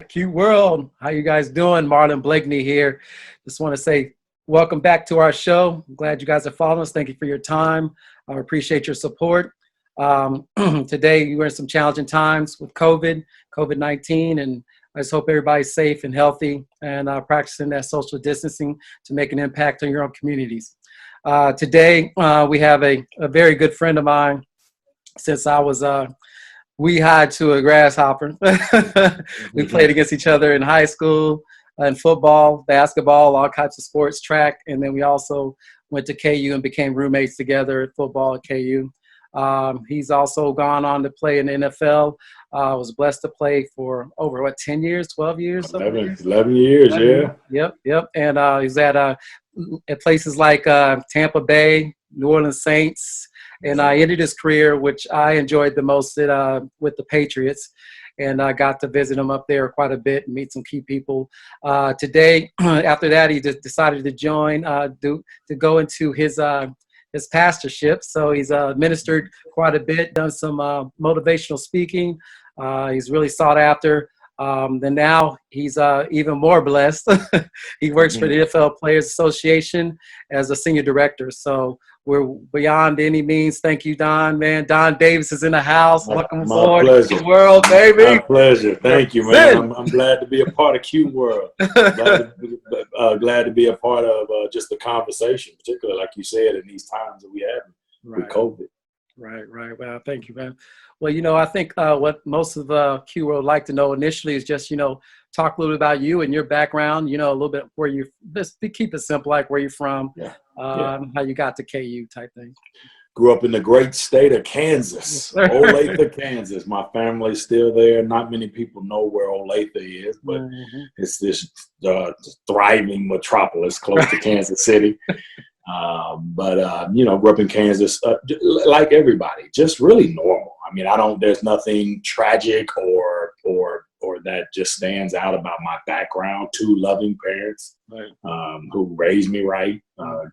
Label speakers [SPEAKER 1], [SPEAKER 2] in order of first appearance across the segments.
[SPEAKER 1] Q World, how you guys doing? Marlin Blakeney here. Just want to say welcome back to our show. I'm glad you guys are following us. Thank you for your time. I appreciate your support. Today we're in some challenging times with COVID-19, and I just hope everybody's safe and healthy and practicing that social distancing to make an impact on your own communities. Today we have a very good friend of mine since I was weed-high to a grasshopper. We played against each other in high school, in football, basketball, all types of sports, track, and then we also went to KU and became roommates together at football at KU. He's also gone on to play in the NFL. Was blessed to play for over, 10 years, 12 years?
[SPEAKER 2] 11 years, yeah.
[SPEAKER 1] Yep. And he's at places like Tampa Bay, New Orleans Saints, and I ended his career, which I enjoyed the most with the Patriots. And I got to visit him up there quite a bit and meet some key people. Today, after that, he just decided to join, to go into his pastorship. So he's ministered quite a bit, done some motivational speaking. He's really sought after. And now he's even more blessed. He works for the NFL Players Association as a senior director. So we're beyond any means. Thank you, Don, man. Don Davis is in the house. Welcome aboard Q World, baby.
[SPEAKER 2] My pleasure. Thank you, man. I'm glad to be a part of Q World. Glad to be a part of just the conversation, particularly, like you said, in these times that we have with COVID.
[SPEAKER 1] Right. Well, thank you, man. Well, I think what most of Q World would like to know initially is just, talk a little bit about you and your background, a little bit where you, just keep it simple, like where you're from, how you got to KU type thing.
[SPEAKER 2] Grew up in the great state of Kansas, Olathe, Kansas. My family's still there. Not many people know where Olathe is, but it's this thriving metropolis close to Kansas City. Grew up in Kansas, like everybody, just really normal. I mean, there's nothing tragic or that just stands out about my background. Two loving parents, who raised me right,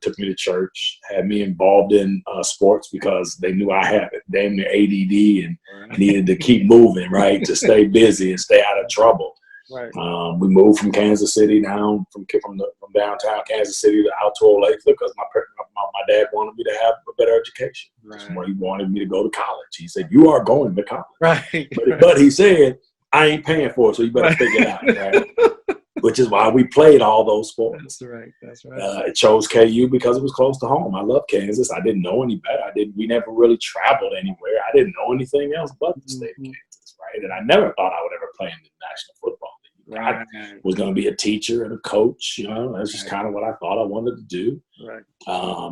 [SPEAKER 2] took me to church, had me involved in sports because they knew I had damn near ADD and needed to keep moving, right, to stay busy and stay out of trouble. Right. We moved from Kansas City down from downtown Kansas City to out to Olathe because my dad wanted me to have a better education. He wanted me to go to college. He said, "You are going to college." Right. But he said, "I ain't paying for it, so you better figure it out." Right? Which is why we played all those sports.
[SPEAKER 1] That's right.
[SPEAKER 2] I chose KU because it was close to home. I love Kansas. I didn't know any better. We never really traveled anywhere. I didn't know anything else but the state of Kansas, right? And I never thought I would ever play in the National Football League. I was going to be a teacher and a coach. That's just kind of what I thought I wanted to do. Right.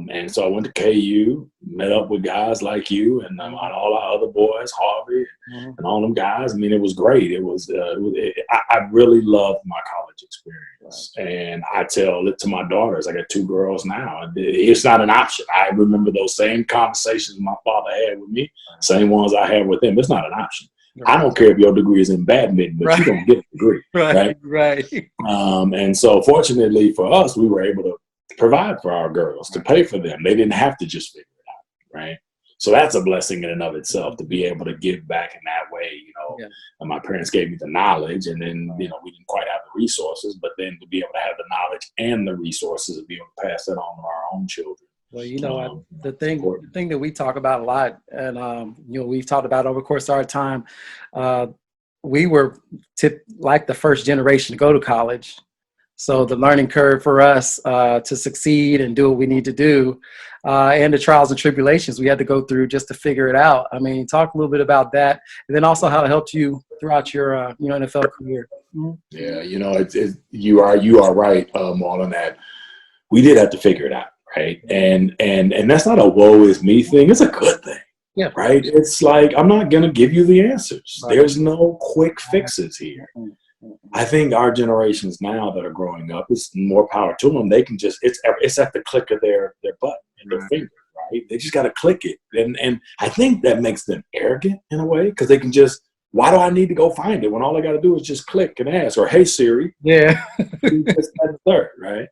[SPEAKER 2] And so I went to KU, met up with guys like you and all our other boys, Harvey, and all them guys. I mean, it was great. I really loved my college experience. And I tell it to my daughters. I got two girls now. It's not an option. I remember those same conversations my father had with me, same ones I had with him. It's not an option. I don't care if your degree is in badminton, but you don't get a degree, right? And so fortunately for us, we were able to provide for our girls, to pay for them. They didn't have to just figure it out, right? So that's a blessing in and of itself, to be able to give back in that way, And my parents gave me the knowledge, and then, we didn't quite have the resources, but then to be able to have the knowledge and the resources to be able to pass that on to our own children.
[SPEAKER 1] Well, the thing that we talk about a lot, and we've talked about over the course of our time, we were like the first generation to go to college. So the learning curve for us to succeed and do what we need to do, and the trials and tribulations we had to go through just to figure it out. I mean, talk a little bit about that, and then also how it helped you throughout your NFL career.
[SPEAKER 2] Yeah, you are right, Marlon, that we did have to figure it out. Right. And that's not a woe is me thing. It's a good thing. Yeah. Right. It's like, I'm not going to give you the answers. Right. There's no quick fixes here. I think our generations now that are growing up, it's more power to them. They can just, it's at the click of their button and their finger. Right. They just got to click it. And I think that makes them arrogant in a way, because they can just, why do I need to go find it when all I got to do is just click and ask, or hey Siri, just that third, right?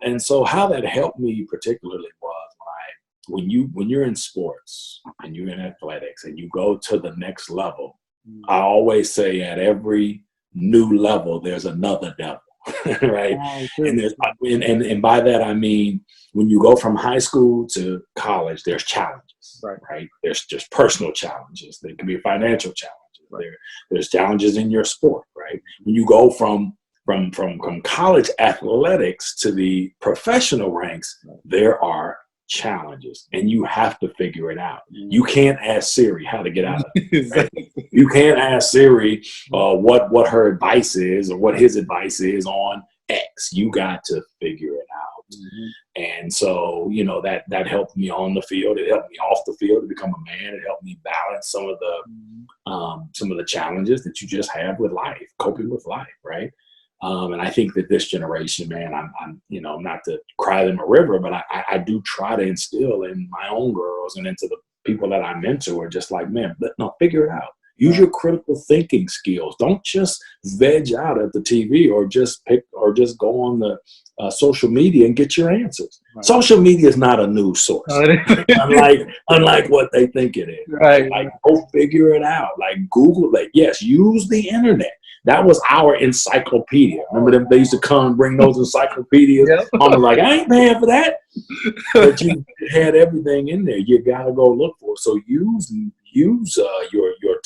[SPEAKER 2] And so how that helped me particularly was when I when you're in sports and you're in athletics and you go to the next level, I always say at every new level there's another devil. Right? And by that I mean when you go from high school to college, there's challenges, right? There's just personal challenges. There can be financial challenges. There's challenges in your sport, right? When you go from college athletics to the professional ranks, there are challenges, and you have to figure it out. You can't ask Siri how to get out of it. Right? You can't ask Siri what her advice is or what his advice is on X. You got to figure it out. And so, you know, that helped me on the field. It helped me off the field to become a man. It helped me balance some of the challenges that you just have with life, coping with life, right? And I think that this generation, man, I'm you know, not to cry them a river, but I do try to instill in my own girls and into the people that I mentor, just like, man, no, figure it out. Use your critical thinking skills. Don't just veg out at the TV or just go on the social media and get your answers. Right. Social media is not a news source, unlike what they think it is.
[SPEAKER 1] Right.
[SPEAKER 2] Like, go figure it out. Like, Google it. Yes, use the internet. That was our encyclopedia. Remember them? They used to come and bring those encyclopedias. Yep. I'm like, I ain't paying for that. But you had everything in there. You gotta go look for it. So use your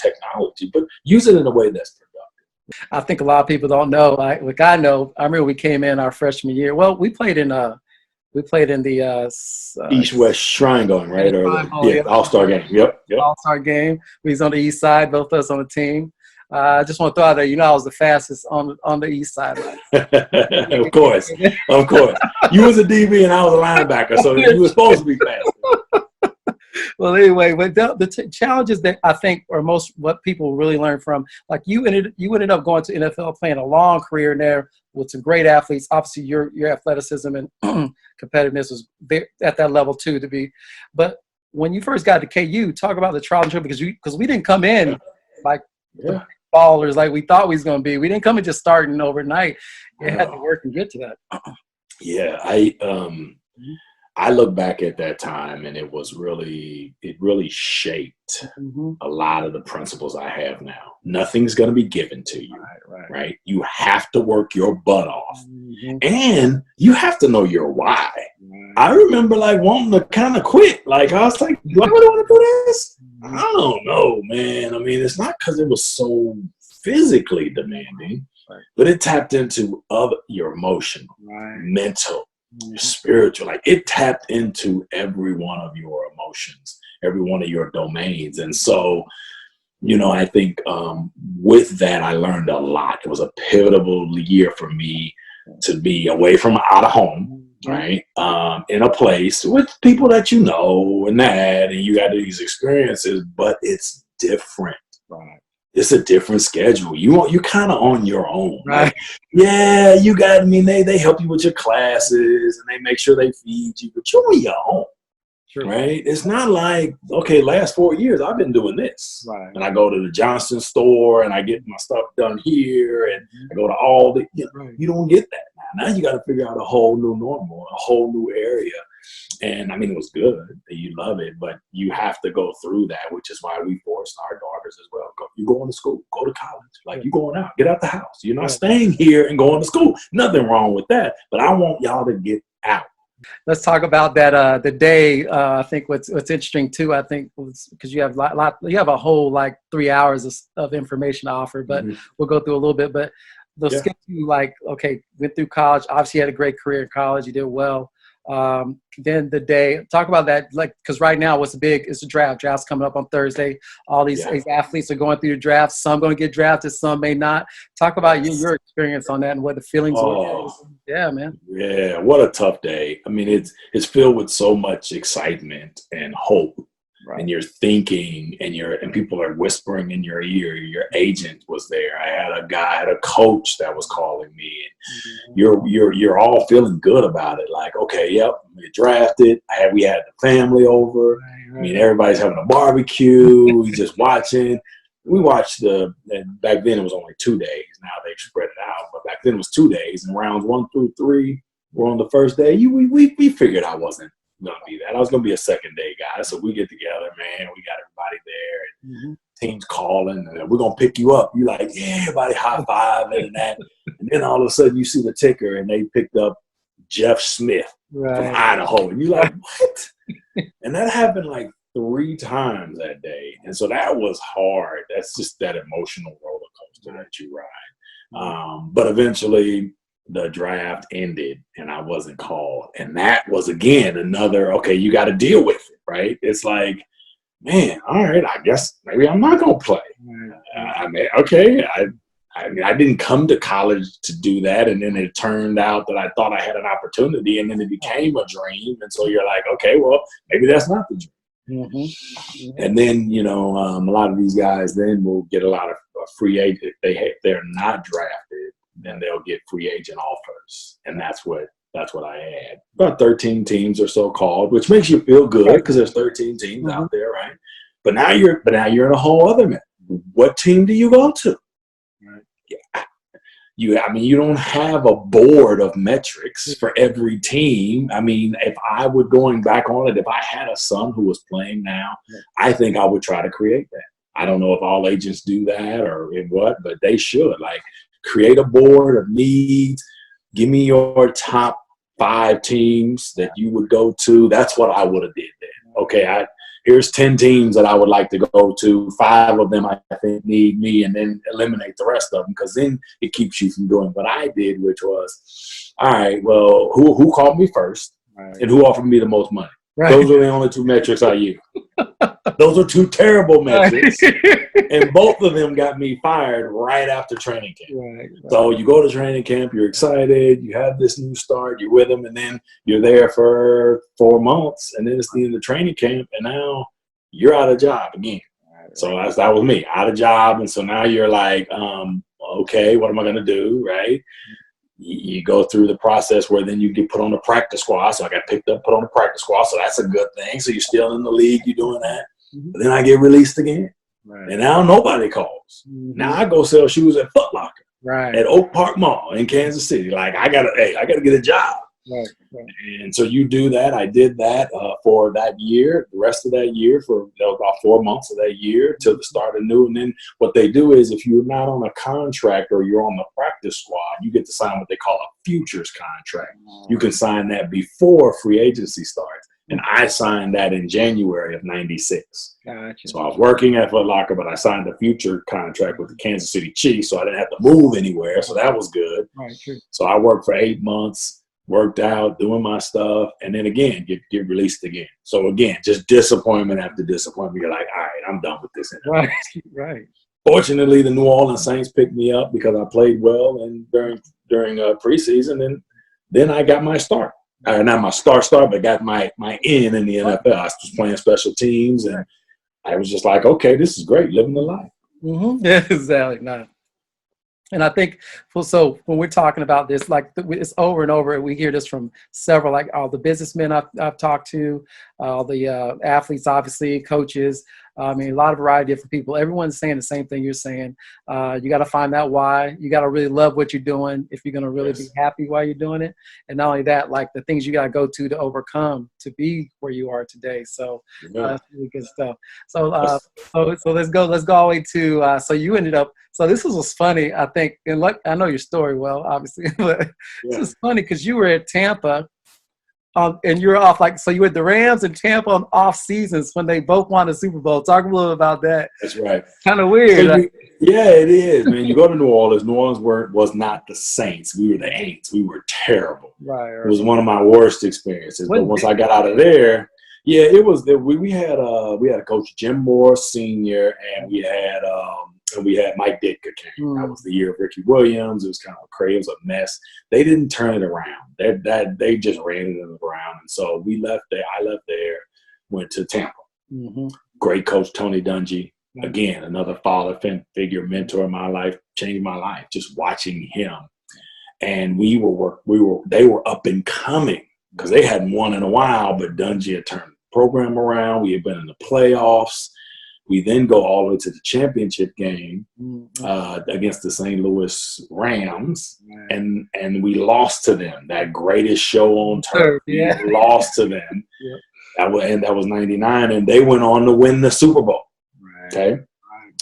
[SPEAKER 2] technology, but use it in a way that's productive.
[SPEAKER 1] I think a lot of people don't know. I remember we came in our freshman year. Well, we played in the
[SPEAKER 2] East-West Shrine going, right? Or the All-Star game. Yep.
[SPEAKER 1] All-Star game. We was on the east side, both of us on the team. I just want to throw out there, you know, I was the fastest on the east side.
[SPEAKER 2] Of course. You was a DB and I was a linebacker, so you were supposed to be fast.
[SPEAKER 1] Well, anyway, but the challenges that I think are what people really learn from, like you ended up going to NFL, playing a long career in there with some great athletes. Obviously, your athleticism and competitiveness was at that level too to be. But when you first got to KU, talk about the trial and tribulation, because we didn't come in like ballers like we thought we was going to be. We didn't come in just starting overnight. You had to work and get to that.
[SPEAKER 2] Yeah, I look back at that time, and it really shaped a lot of the principles I have now. Nothing's going to be given to you, right? You have to work your butt off, and you have to know your why. I remember like wanting to kind of quit. Like, I was like, do I really want to do this? I don't know, man. I mean, it's not because it was so physically demanding, but it tapped into your emotional, mental, spiritual. Like, it tapped into every one of your emotions, every one of your domains. And so, you know, I think with that, I learned a lot. It was a pivotal year for me to be away from out of home, right? In a place with people that you know and you got these experiences, but it's different. Right. It's a different schedule. You kind of on your own. Right. Like, yeah, they help you with your classes and they make sure they feed you, but you're on your own. Sure. Right? It's not like, okay, last 4 years I've been doing this. Right. And I go to the Johnston store and I get my stuff done here and I go to Aldi. You don't get that now. Now you got to figure out a whole new normal, a whole new area. And I mean, it was good. You love it, but you have to go through that, which is why we forced our daughters as well. You going to school, go to college. Like, you going out, get out the house. You're not staying here and going to school. Nothing wrong with that. But I want y'all to get out.
[SPEAKER 1] Let's talk about that. The day. I think what's interesting too. I think because you have a whole like 3 hours of information to offer, but we'll go through a little bit. But let's get to like, okay, went through college. Obviously, you had a great career in college. You did well. Then the day, talk about that, like, because right now what's big is the draft's coming up on Thursday. All these athletes are going through the draft. Some going to get drafted, some may not. Talk about your experience on that and what the feelings were. Yeah, man.
[SPEAKER 2] Yeah, what a tough day. I mean, it's filled with so much excitement and hope. Right. And you're thinking, and people are whispering in your ear. Your agent was there. I had a coach that was calling me. And you're all feeling good about it. Like, okay, yep, we drafted. We had the family over. Right. I mean, everybody's having a barbecue. We just watching. We watched and back then it was only 2 days. Now they've spread it out, but back then it was 2 days. And rounds 1 through 3 were on the first day. We figured I wasn't gonna be that. I was gonna be a second day guy. So we get together, man. We got everybody there. And team's calling, and we're gonna pick you up. You like, yeah, everybody high five and that. And then all of a sudden you see the ticker, and they picked up Jeff Smith from Idaho, and you like, what? And that happened like 3 times that day, and so that was hard. That's just that emotional roller coaster that you ride. But eventually the draft ended and I wasn't called, and that was again another, okay, you got to deal with it, right? It's like, man, all right, I guess maybe I'm not gonna play. I mean, okay, I mean, I didn't come to college to do that, and then it turned out that I thought I had an opportunity, and then it became a dream, and so you're like, okay, well, maybe that's not the dream. And then, you know, a lot of these guys then will get a lot of free agent. If they're not drafted, then they'll get free agent offers, and that's what I had. About 13 teams or so called, which makes you feel good because there's 13 teams out there, right? But now you're in a whole other mess. What team do you go to? You don't have a board of metrics for every team. I mean, if I were going back on it, if I had a son who was playing now, I think I would try to create that. I don't know if all agents do that or in what, but they should. Like, create a board of needs. Give me your top 5 teams that you would go to. That's what I would have did then. Okay, here's 10 teams that I would like to go to. 5 of them I think need me, and then eliminate the rest of them, because then it keeps you from doing what I did, which was, all right, well, who called me first, and who offered me the most money? Those are the only 2 metrics I use. Those are 2 terrible metrics, and both of them got me fired right after training camp. So you go to training camp, you're excited, you have this new start, you're with them, and then you're there for 4 months, and then it's the end of training camp, and now you're out of job again. So that was me, out of job, and so now you're like, okay, what am I going to do, right? You go through the process where then you get put on the practice squad. So I got picked up, put on the practice squad. So that's a good thing. So you're still in the league, you're doing that. But then I get released again. And now nobody calls. Now I go sell shoes at Foot Locker at Oak Park Mall in Kansas City. Like, I gotta get a job. And so you do that. I did that for that year, the rest of that year, for about 4 months of that year till the start of new. And then what they do is, if you're not on a contract or you're on the practice squad, you get to sign what they call a futures contract. You can sign that before free agency starts. And I signed that in January of '96. So I was working at Foot Locker, but I signed a future contract with the Kansas City Chiefs, so I didn't have to move anywhere. So that was good. So I worked for 8 months. Worked out, doing my stuff, and then again get released again. So again, just disappointment after disappointment. You're like, all right, I'm done with this.
[SPEAKER 1] Right.
[SPEAKER 2] Fortunately, the New Orleans Saints picked me up because I played well and during preseason, and then I got my start. Not my start, but got my in the NFL. I was playing special teams, and I was just like, okay, this is great, living the life.
[SPEAKER 1] Yeah, exactly. No. And I think, so when we're talking about this, like, it's over and over, we hear this from several, like all the businessmen I've talked to, all the athletes, obviously, coaches. I mean, a lot of variety of different people. Everyone's saying the same thing you're saying. You got to find that why. You got to really love what you're doing if you're going to really be happy while you're doing it. And not only that, like the things you got to go to overcome to be where you are today. So that's really good stuff. So let's go all the way to, so you ended up, so this was funny, I think, and I know your story well, obviously, but this is funny because you were at Tampa. And you're off, like, so you were at the Rams and Tampa on off seasons when they both won the Super Bowl. Talk a little about that.
[SPEAKER 2] That's right.
[SPEAKER 1] Kind of weird.
[SPEAKER 2] So yeah, it is, man. You go to New Orleans. New Orleans was not the Saints. We were the Aints. We were terrible. Right. It was one of my worst experiences. But once I got out of there, it was. We had a coach, Jim Moore Sr., and we had Mike Ditka came. That was the year of Ricky Williams. It was kind of crazy. It was a mess. They didn't turn it around. They just ran it in the ground. And so we left there. I left there, went to Tampa. Great coach, Tony Dungy. Again, another father figure, mentor in my life, changed my life. Just watching him. And they were up and coming because they hadn't won in a while. But Dungy had turned the program around. We had been in the playoffs. We then go all the way to the championship game against the St. Louis Rams, and we lost to them. That greatest show on turf. We lost to them. That was 99, and they went on to win the Super Bowl.
[SPEAKER 1] Right.
[SPEAKER 2] Okay.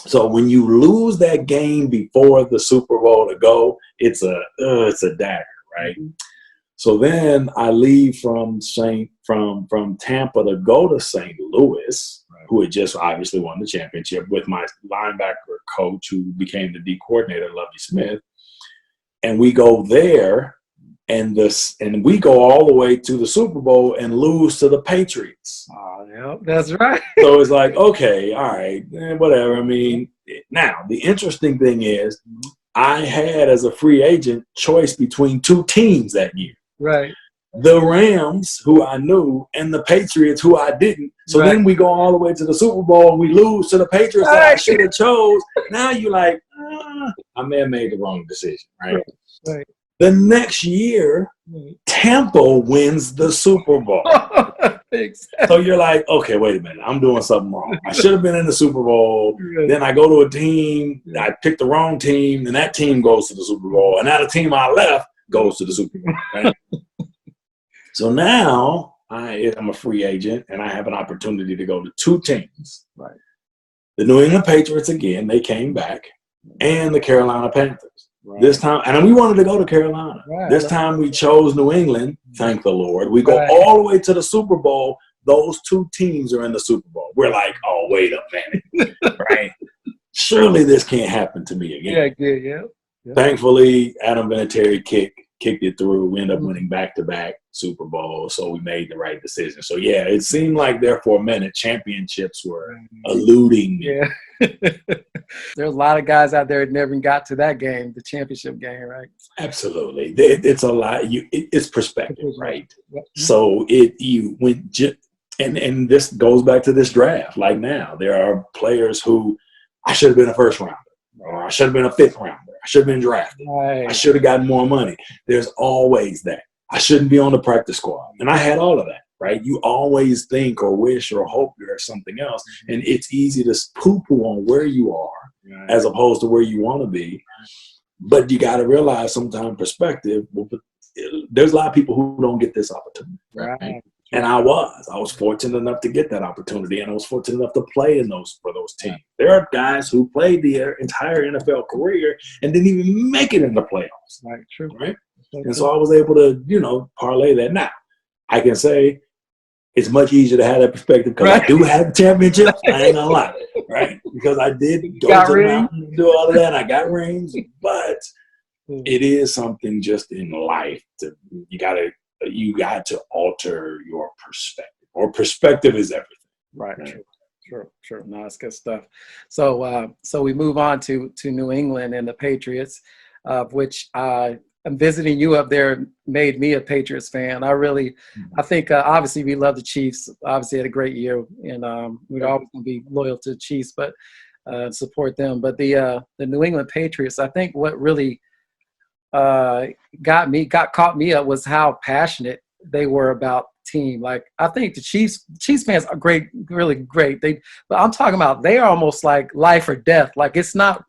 [SPEAKER 2] So when you lose that game before the Super Bowl to go, it's a dagger, right?
[SPEAKER 1] Mm-hmm.
[SPEAKER 2] So then I leave from Tampa to go to St. Louis, right, who had just obviously won the championship, with my linebacker coach who became the D coordinator, Lovey Smith. And we go there, and we go all the way to the Super Bowl and lose to the Patriots.
[SPEAKER 1] Oh, yeah, that's right.
[SPEAKER 2] So it's like, okay, all right, whatever. I mean, now the interesting thing is, I had, as a free agent, choice between two teams that year.
[SPEAKER 1] Right.
[SPEAKER 2] The Rams, who I knew, and the Patriots, who I didn't. So then we go all the way to the Super Bowl, and we lose to the Patriots that I should have chose. Now you're like, I may have made the wrong decision, right?
[SPEAKER 1] Right.
[SPEAKER 2] The next year, Tampa wins the Super Bowl.
[SPEAKER 1] Exactly.
[SPEAKER 2] So you're like, okay, wait a minute. I'm doing something wrong. I should have been in the Super Bowl. Then I go to a team. I picked the wrong team, and that team goes to the Super Bowl. And now the team I left goes to the Super Bowl. Right? So now I'm a free agent, and I have an opportunity to go to two teams.
[SPEAKER 1] Right.
[SPEAKER 2] The New England Patriots, again, they came back, and the Carolina Panthers.
[SPEAKER 1] Right.
[SPEAKER 2] This time, and we wanted to go to Carolina.
[SPEAKER 1] Right.
[SPEAKER 2] This time we chose New England. Thank the Lord. We go all the way to the Super Bowl. Those two teams are in the Super Bowl. We're like, oh, wait a minute, right? Surely this can't happen to me again.
[SPEAKER 1] Yeah.
[SPEAKER 2] Thankfully, Adam Vinatieri kicked it through. We ended up winning back-to-back Super Bowls, so we made the right decision. So, yeah, it seemed like there for a minute championships were eluding me.
[SPEAKER 1] Yeah. There's a lot of guys out there that never got to that game, the championship game, right?
[SPEAKER 2] Absolutely. It's a lot. It's perspective, right? So and this goes back to this draft. Like now, there are players who I should have been a first rounder, or I should have been a fifth rounder. I should have been drafted.
[SPEAKER 1] Right.
[SPEAKER 2] I should have gotten more money. There's always that. I shouldn't be on the practice squad. And I had all of that, right? You always think or wish or hope you're something else. And it's easy to poo-poo on where you are as opposed to where you want to be. But you got to realize sometimes perspective, there's a lot of people who don't get this opportunity. Right? And I was fortunate enough to get that opportunity, and I was fortunate enough to play for those teams. There are guys who played their entire NFL career and didn't even make it in the playoffs.
[SPEAKER 1] Right, true.
[SPEAKER 2] Right? And so I was able to, parlay that. Now, I can say it's much easier to have that perspective because I do have championships. I ain't gonna lie, right? Because I did go to the mountain and do all of that. I got rings, but it is something just in life you got to alter your perspective, or perspective is everything.
[SPEAKER 1] Right. True. No, that's good stuff. So we move on to New England and the Patriots, of which I'm visiting you up there made me a Patriots fan. I think obviously we love the Chiefs. Obviously had a great year, and we're always going to be loyal to the Chiefs, but support them. But the New England Patriots, I think what really caught me up was how passionate they were about team. Like, I think the Chiefs fans are great, really great. But I'm talking about they are almost like life or death. Like it's not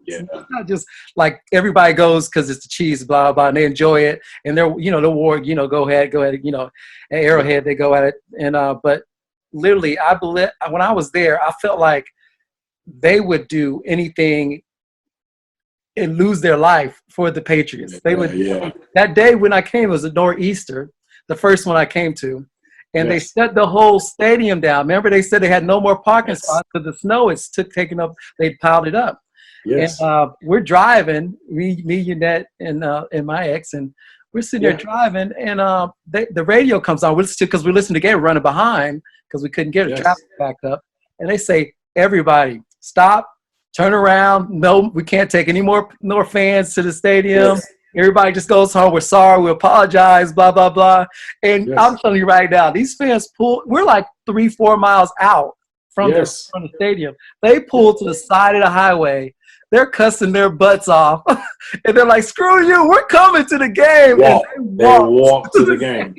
[SPEAKER 1] just like everybody goes because it's the Chiefs, blah blah, and they enjoy it. And they're the war, go ahead, at Arrowhead they go at it. And but literally, I believe when I was there, I felt like they would do anything and lose their life for the Patriots. They would. That day when I came, it was a Nor'easter, the first one I came to, and they shut the whole stadium down. Remember, they said they had no more parking spots because the snow taken up. They piled it up. Yes. And we're driving, me, Yannette, and my ex, and we're sitting there driving, and the radio comes on. Because we listened to the game, running behind because we couldn't get traffic backed up, and they say, "Everybody, stop." Turn around. No, we can't take any more fans to the stadium. Yes. Everybody just goes home. We're sorry. We apologize, blah, blah, blah. And I'm telling you right now, these fans we're like 3-4 miles out from the stadium. They pull to the side of the highway. They're cussing their butts off. And they're like, screw you. We're coming to the game.
[SPEAKER 2] They walk to the game.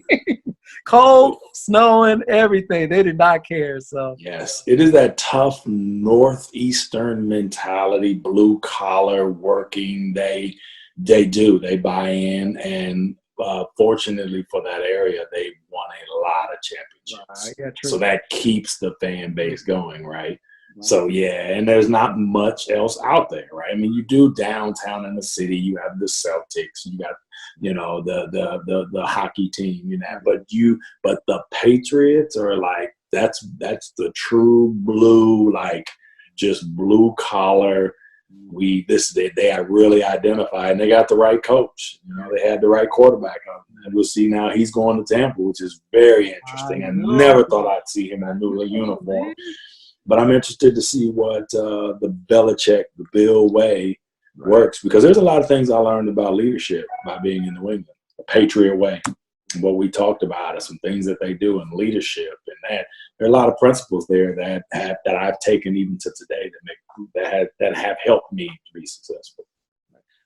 [SPEAKER 1] Cold, snowing, everything. They did not care. So
[SPEAKER 2] yes, it is that tough northeastern mentality, blue collar working. They buy in, and fortunately for that area, they won a lot of championships. legends.
[SPEAKER 1] Yeah, true.
[SPEAKER 2] So that keeps the fan base going, right? So yeah, and there's not much else out there, right? I mean, you do downtown in the city, you have the Celtics, you got, you know, the hockey team, you know, but the Patriots are like, that's the true blue, like just blue collar. They are really identified, and they got the right coach. You know, they had the right quarterback on, and we'll see now he's going to Tampa, which is very interesting. I never thought I'd see him in a new uniform. But I'm interested to see what the Belichick, the Bill way works, because there's a lot of things I learned about leadership by being in New England. The Patriot way, and what we talked about, is some things that they do in leadership, and that there are a lot of principles there that I've taken even to today that have helped me to be successful.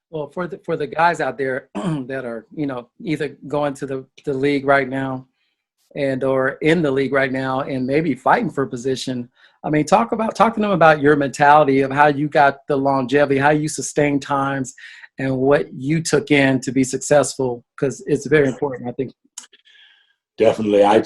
[SPEAKER 1] Well, for the guys out there that are, you know, either going to the league right now and or in the league right now and maybe fighting for position, I mean, talk to them about your mentality of how you got the longevity, how you sustained times, and what you took in to be successful, because it's very important, I think.
[SPEAKER 2] Definitely. I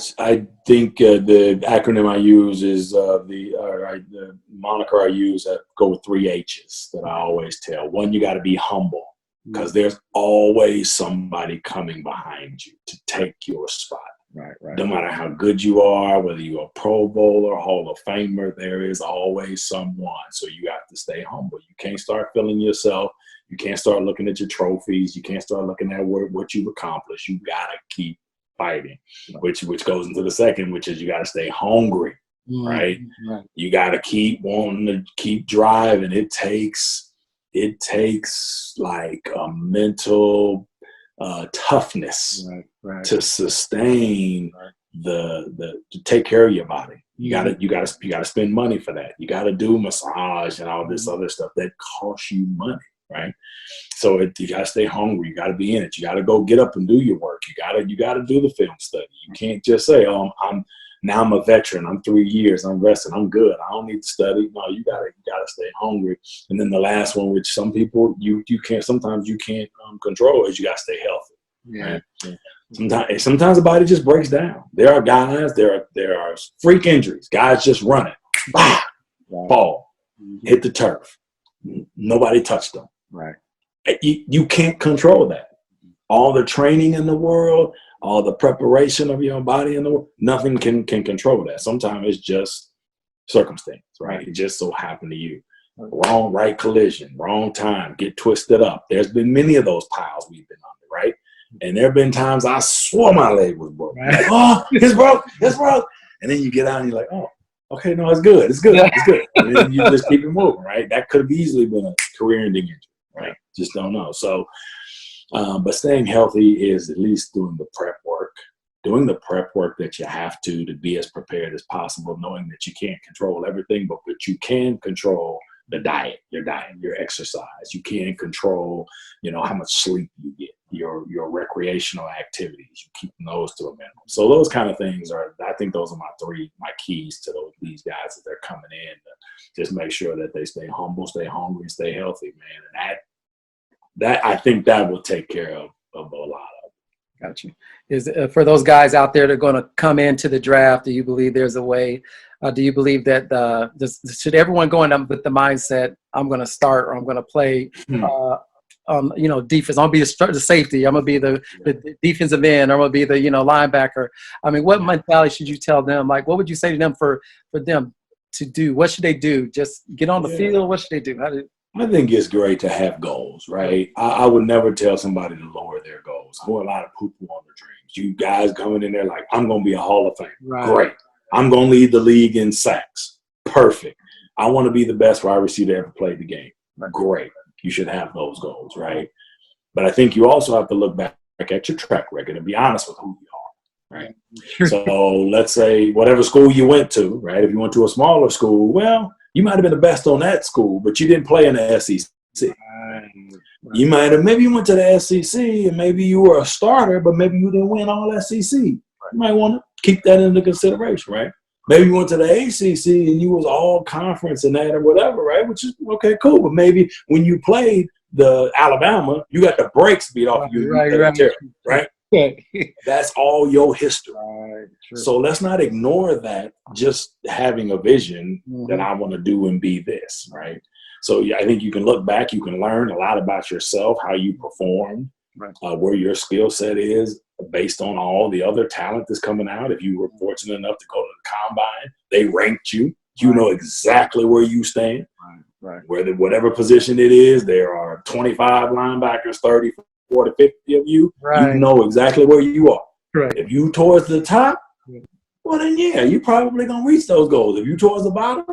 [SPEAKER 2] think the acronym I use is the moniker I use that go with 3 H's that I always tell. One, you got to be humble, because there's always somebody coming behind you to take your spot.
[SPEAKER 1] Right.
[SPEAKER 2] No matter how good you are, whether you're a Pro Bowler, Hall of Famer, there is always someone. So you have to stay humble. You can't start feeling yourself. You can't start looking at your trophies. You can't start looking at what you've accomplished. You got to keep fighting, which goes into the second, which is you got to stay hungry, right? You got to keep wanting to keep driving. It takes like a mental toughness to sustain to take care of your body. You gotta spend money for that. You gotta do massage and all this other stuff that costs you money, right? So you gotta stay hungry. You gotta be in it. You gotta go get up and do your work. You gotta do the film study. You can't just say, "Oh, I'm a veteran. I'm 3 years. I'm rested. I'm good. I don't need to study." No, you gotta stay hungry. And then the last one, which some people you can't control, is you gotta stay healthy. Right? Sometimes the body just breaks down. There are guys. There are freak injuries. Guys just running, fall, hit the turf. Nobody touched them.
[SPEAKER 1] Right.
[SPEAKER 2] You can't control that. All the training in the world, all the preparation of your body in the world, nothing can control that. Sometimes it's just circumstance, right? It just so happened to you. Wrong, right collision, wrong time, get twisted up. There's been many of those piles we've been under, right? And there have been times I swore my leg was broken. Like, oh, it's broke. And then you get out and you're like, oh, okay, no, it's good. And then you just keep it moving, right? That could have easily been a career-ending injury, right? Just don't know. So, but staying healthy is at least doing the prep work that you have to be as prepared as possible, knowing that you can't control everything, but you can control your diet, your exercise. You can control, how much sleep you get, your recreational activities. You keep those to a minimum. So those kind of things I think those are my keys to these guys that they're coming in to just make sure that they stay humble, stay hungry, and stay healthy, man. And that I think that will take care of a lot of it.
[SPEAKER 1] Got you. Is for those guys out there that are going to come into the draft, do you believe there's a way? Do you believe that should everyone go in with the mindset, I'm going to start or I'm going to play, defense? I'm going to be the safety. I'm going to be the defensive end. I'm going to be the linebacker. I mean, what mentality should you tell them? Like, what would you say to them for them to do? What should they do? Just get on the field? What should they do?
[SPEAKER 2] I think it's great to have goals, right? I would never tell somebody to lower their goals. I want a lot of poo-poo on their dreams. You guys coming in there like, I'm going to be a Hall of Famer. Right. Great. I'm going to lead the league in sacks. Perfect. I want to be the best wide receiver to ever play the game. Right. Great. You should have those goals, right? But I think you also have to look back at your track record and be honest with who you are, right? Sure. So let's say whatever school you went to, right? If you went to a smaller school, well, you might have been the best on that school, but you didn't play in the SEC. Right. Maybe you went to the SEC and maybe you were a starter, but maybe you didn't win all SEC. Right. You might want to keep that into consideration, right? Maybe you went to the ACC and you was all conference and that or whatever, right? Which is okay, cool. But maybe when you played the Alabama, you got the brakes beat off you, right? That's all your history.
[SPEAKER 1] Right, true.
[SPEAKER 2] So let's not ignore that, just having a vision that I want to do and be this, right? So yeah, I think you can look back, you can learn a lot about yourself, how you performed,
[SPEAKER 1] Right.
[SPEAKER 2] where your skill set is based on all the other talent that's coming out. If you were fortunate enough to go to the combine, they ranked you. You know exactly where you stand.
[SPEAKER 1] Right.
[SPEAKER 2] Whether whatever position it is, there are 25 linebackers, 30, 40, 50 of you.
[SPEAKER 1] Right.
[SPEAKER 2] You know exactly where you are.
[SPEAKER 1] Right.
[SPEAKER 2] If you towards the top, well then yeah, you probably gonna reach those goals. If you towards the bottom,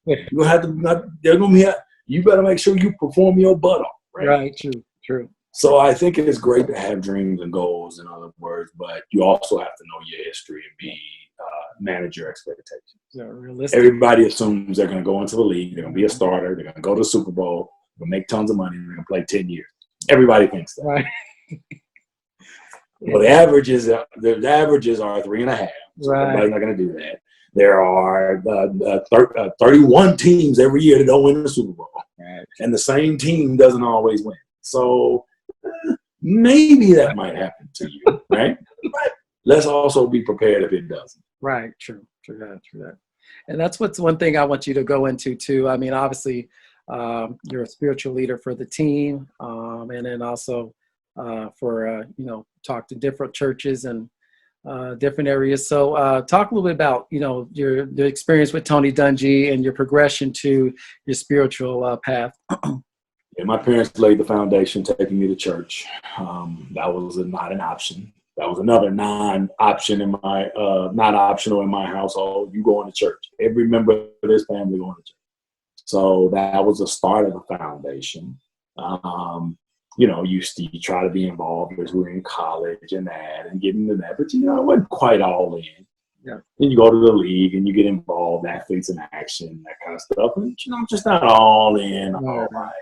[SPEAKER 2] you're gonna have to. They're gonna be. You better make sure you perform your butt off.
[SPEAKER 1] Right. True.
[SPEAKER 2] So I think it is great to have dreams and goals, in other words, but you also have to know your history and be manage your expectations.
[SPEAKER 1] Yeah, realistic.
[SPEAKER 2] Everybody assumes they're going to go into the league, they're going to be a starter, they're going to go to the Super Bowl, they're going to make tons of money, they're going to play 10 years. Everybody thinks that.
[SPEAKER 1] Right.
[SPEAKER 2] Well, the averages are 3.5. So everybody's not going to do that. There are 31 teams every year that don't win the Super Bowl, and the same team doesn't always win. So maybe that might happen to you, right? But let's also be prepared if it doesn't.
[SPEAKER 1] Right. True that. And that's what's one thing I want you to go into too. I mean, obviously, you're a spiritual leader for the team, and then also for talk to different churches and different areas. So talk a little bit about the experience with Tony Dungy and your progression to your spiritual path.
[SPEAKER 2] Yeah, my parents laid the foundation, taking me to church. That was not an option. That was another non-option in my, not optional in my household. You going to church. Every member of this family going to church. So that was the start of the foundation. You try to be involved as we were in college and that and getting into that, but I wasn't quite all in.
[SPEAKER 1] Yeah.
[SPEAKER 2] Then you go to the league and you get involved, athletes in action, that kind of stuff. And just not all in. All right.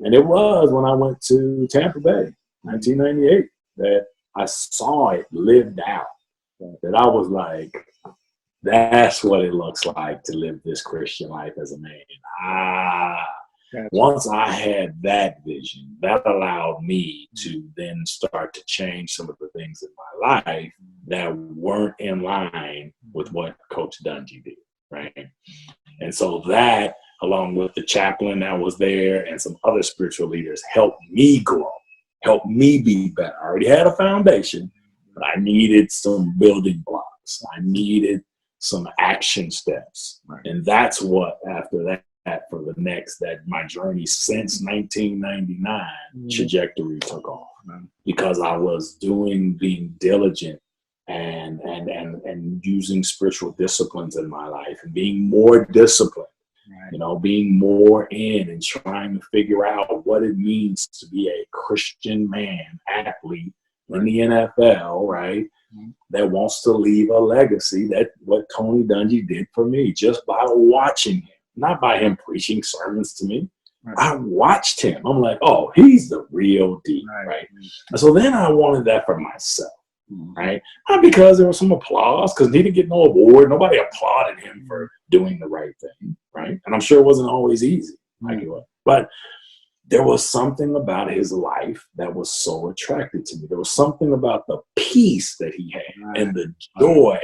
[SPEAKER 2] And it was when I went to Tampa Bay, 1998, that I saw it lived out. That I was like, that's what it looks like to live this Christian life as a man. Once I had that vision, that allowed me to then start to change some of the things in my life that weren't in line with what Coach Dungy did, right? And so that, along with the chaplain that was there and some other spiritual leaders, helped me grow, helped me be better. I already had a foundation, but I needed some building blocks. I needed some action steps. Right. And that's what, after that, for the next, that my journey since 1999 trajectory took off. Because I was being diligent and using spiritual disciplines in my life and being more disciplined. Right. Being more in and trying to figure out what it means to be a Christian man, athlete in the NFL, right? That wants to leave a legacy. That what Tony Dungy did for me, just by watching him, not by him preaching sermons to me. Right. I watched him. I'm like, oh, he's the real deal, right? And so then I wanted that for myself, right? Not because there was some applause, because he didn't get no award. Nobody applauded him for doing the right thing, right? And I'm sure it wasn't always easy, but there was something about his life that was so attractive to me. There was something about the peace that he had and the joy.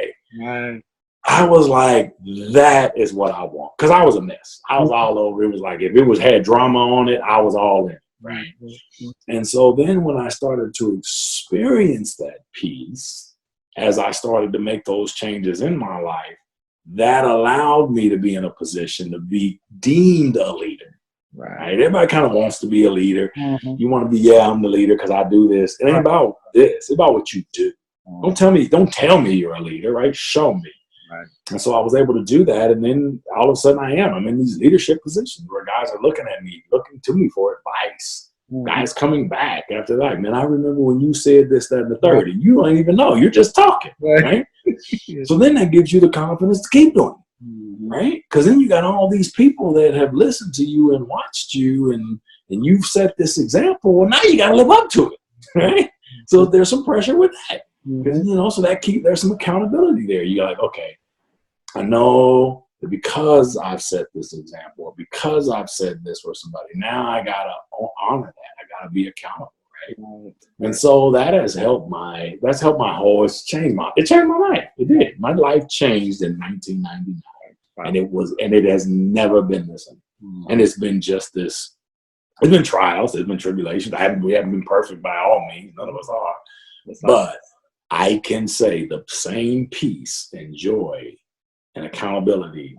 [SPEAKER 2] I was like, that is what I want. Because I was a mess. I was all over. It was like, if it had drama on it, I was all in, right? And so then when I started to experience that peace, as I started to make those changes in my life, that allowed me to be in a position to be deemed a leader. Right? Everybody kind of wants to be a leader. You want to be, I'm the leader because I do this. It ain't about this. It's about what you do. Don't tell me you're a leader, right? Show me. Right. And so I was able to do that, and then all of a sudden I'm in these leadership positions where guys are looking at me, looking to me for advice. Guys coming back after that, man, I remember when you said this, that, and the third, and you don't even know, you're just talking, right? So then that gives you the confidence to keep doing it, right? Because then you got all these people that have listened to you and watched you, and you've set this example. Well, now you got to live up to it, right? So there's some pressure with that. So there's some accountability there. You're like, okay, I know that because I've set this example, or because I've said this for somebody, now I gotta honor that. I gotta be accountable, right? And so that's helped my whole, it changed my life. It did. My life changed in 1999. And it has never been the same. And it's been just this, it's been trials, there's been tribulations. We haven't been perfect by all means. None of us are. But I can say the same peace and joy and accountability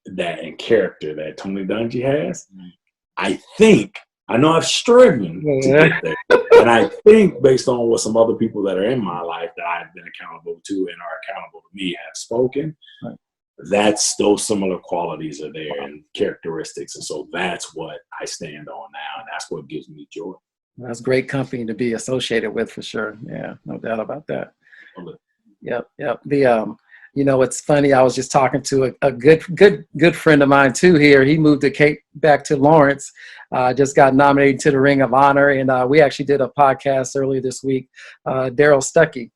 [SPEAKER 2] and character that Tony Dungy has. I know I've striven to get there. And I think based on what some other people that are in my life that I've been accountable to and are accountable to me have spoken, those similar qualities are there and characteristics. And so that's what I stand on now. And that's what gives me joy.
[SPEAKER 1] That's great company to be associated with for sure. Yeah, no doubt about that. Yep. It's funny. I was just talking to a good friend of mine too here. He moved back to Lawrence, just got nominated to the Ring of Honor. And we actually did a podcast earlier this week, Daryl Stuckey.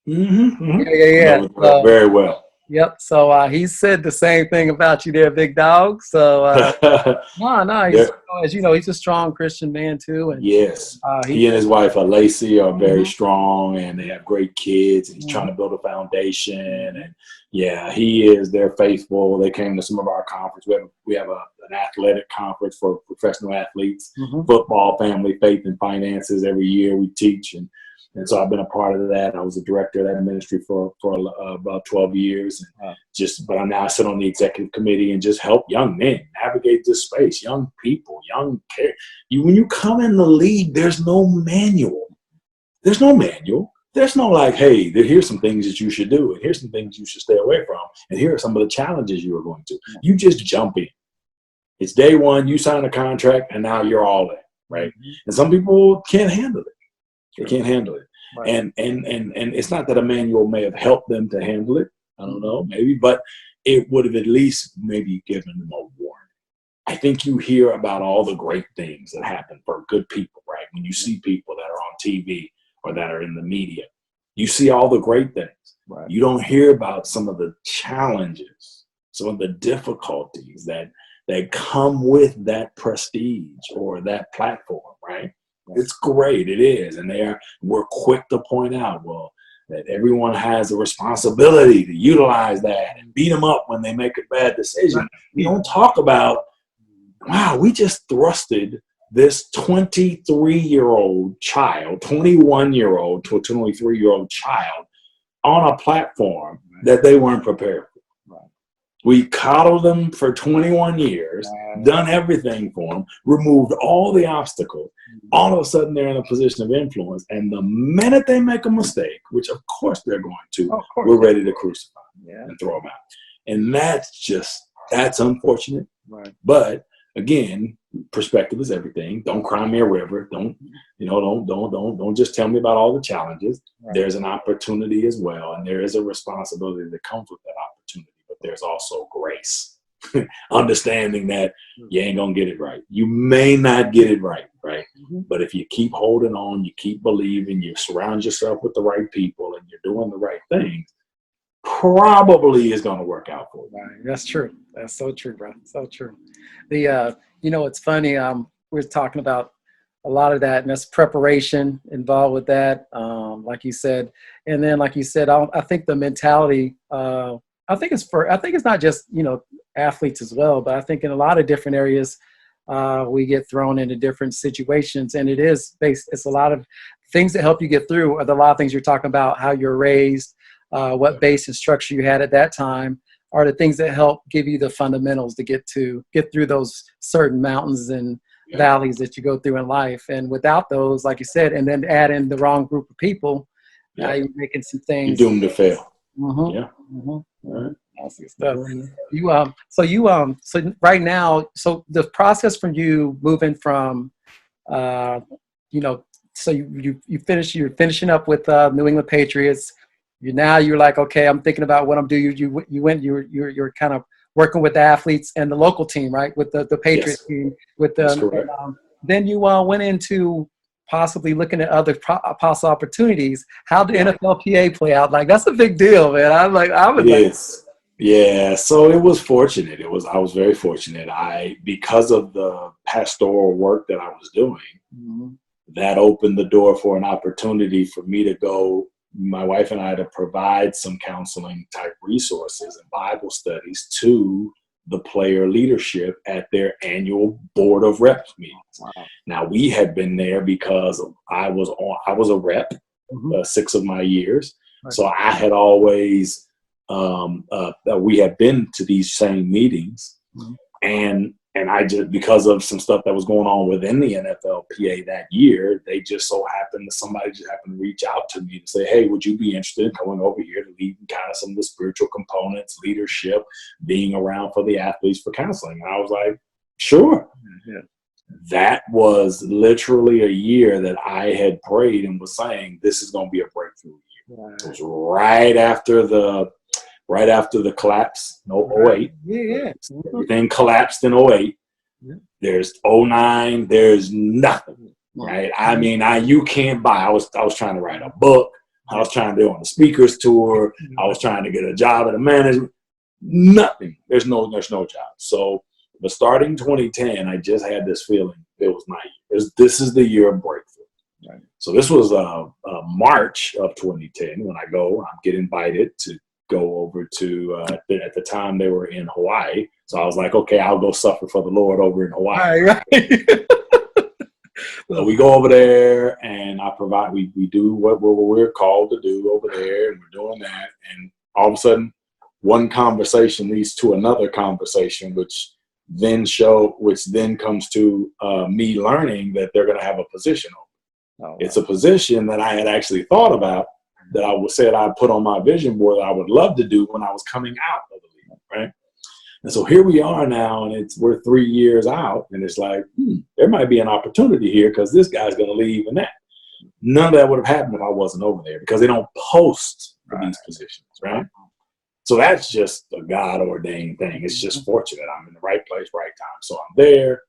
[SPEAKER 1] Yeah.
[SPEAKER 2] Very well.
[SPEAKER 1] Yep. So he said the same thing about you there, big dog. So as you know, he's a strong Christian man too. And
[SPEAKER 2] yes, he and his wife Lacey are very strong, and they have great kids. And he's trying to build a foundation, and they're faithful. They came to some of our conference. We have an athletic conference for professional athletes, football, family, faith, and finances. Every year we teach, and so I've been a part of that. I was a director of that ministry for about 12 years. But I sit on the executive committee and just help young men navigate this space, young people, when you come in the league, there's no manual. There's no like, hey, here's some things that you should do, and here's some things you should stay away from, and here are some of the challenges you are going to. You just jump in. It's day one, you sign a contract, and now you're all in, right? And some people can't handle it. They can't handle it. Right. And it's not that a manual may have helped them to handle it. I don't know, maybe, but it would have at least maybe given them a warning. I think you hear about all the great things that happen for good people, right? When you see people that are on TV or that are in the media, you see all the great things. Right. You don't hear about some of the challenges, some of the difficulties that come with that prestige or that platform, right? It's great, it is, and we're quick to point out, that everyone has a responsibility to utilize that and beat them up when they make a bad decision. We don't talk about, wow, we just thrusted this 23-year-old child, 21-year-old to a 23-year-old child on a platform that they weren't prepared for. We coddled them for 21 years, done everything for them, removed all the obstacles. All of a sudden, they're in a position of influence. And the minute they make a mistake, which of course they're going to, we're ready to crucify them and throw them out. And that's unfortunate. Right. But again, perspective is everything. Don't cry me a river. Don't just tell me about all the challenges. Right. There's an opportunity as well. And there is a responsibility that comes with that opportunity. But there's also grace, understanding that you ain't gonna get it right. You may not get it right? But if you keep holding on, you keep believing, you surround yourself with the right people, and you're doing the right things, probably is gonna work out for you.
[SPEAKER 1] Right. That's true. That's so true, bro. So true. It's funny. We're talking about a lot of that, and that's preparation involved with that, like you said. And then, like you said, I think the mentality. I think it's not just, athletes as well, but I think in a lot of different areas, we get thrown into different situations, and it's a lot of things that help you get through. Are a lot of things you're talking about, how you're raised, what base and structure you had at that time, are the things that help give you the fundamentals to get through those certain mountains and valleys that you go through in life. And without those, like you said, and then add in the wrong group of people, now you're making some things.
[SPEAKER 2] You're doomed to fail.
[SPEAKER 1] Right. That's good stuff. So right now, so the process from you moving from, so you're finishing up with New England Patriots. You're like, okay, I'm thinking about what I'm doing. You're kind of working with the athletes and the local team, right? With the Patriots team. Then you went into possibly looking at other possible opportunities. How did NFLPA play out? Like, that's a big deal, man.
[SPEAKER 2] Yeah, so it was fortunate. I was very fortunate. Because of the pastoral work that I was doing, that opened the door for an opportunity for me to go, my wife and I, to provide some counseling type resources and Bible studies to the player leadership at their annual Board of Reps meetings.
[SPEAKER 1] Wow.
[SPEAKER 2] Now, we had been there because I was a rep 6 of my years.
[SPEAKER 1] Right.
[SPEAKER 2] So I had always, we had been to these same meetings. And I just, because of some stuff that was going on within the NFLPA that year, they just so happened that somebody just happened to reach out to me to say, hey, would you be interested in coming over here to lead kind of some of the spiritual components, leadership, being around for the athletes for counseling? And I was like, sure.
[SPEAKER 1] Yeah.
[SPEAKER 2] That was literally a year that I had prayed and was saying, this is going to be a breakthrough year.
[SPEAKER 1] Right.
[SPEAKER 2] It was right after the collapse in 08.
[SPEAKER 1] Yeah.
[SPEAKER 2] Everything collapsed in 08.
[SPEAKER 1] Yeah.
[SPEAKER 2] There's 09. There's nothing. Right. I mean, you can't buy. I was trying to write a book. I was trying to go on the speakers tour. I was trying to get a job at a management. Nothing. There's no job. So, but starting 2010, I just had this feeling it was my year. This is the year of breakthrough. Right. So this was March of 2010 when I get invited to go over to, at the time they were in Hawaii. So I was like, okay, I'll go suffer for the Lord over in Hawaii.
[SPEAKER 1] Right.
[SPEAKER 2] So we go over there and we do what we're called to do over there, and we're doing that. And all of a sudden, one conversation leads to another conversation, which then comes to me learning that they're going to have a position open. Oh, wow. It's a position that I had actually thought about, that I put on my vision board that I would love to do when I was coming out of the league, right? And so here we are now, and we're 3 years out, and it's like, there might be an opportunity here because this guy's going to leave and that. None of that would have happened if I wasn't over there, because they don't post for these positions, right? So that's just a God-ordained thing. It's just fortunate. I'm in the right place, right time. So I'm there,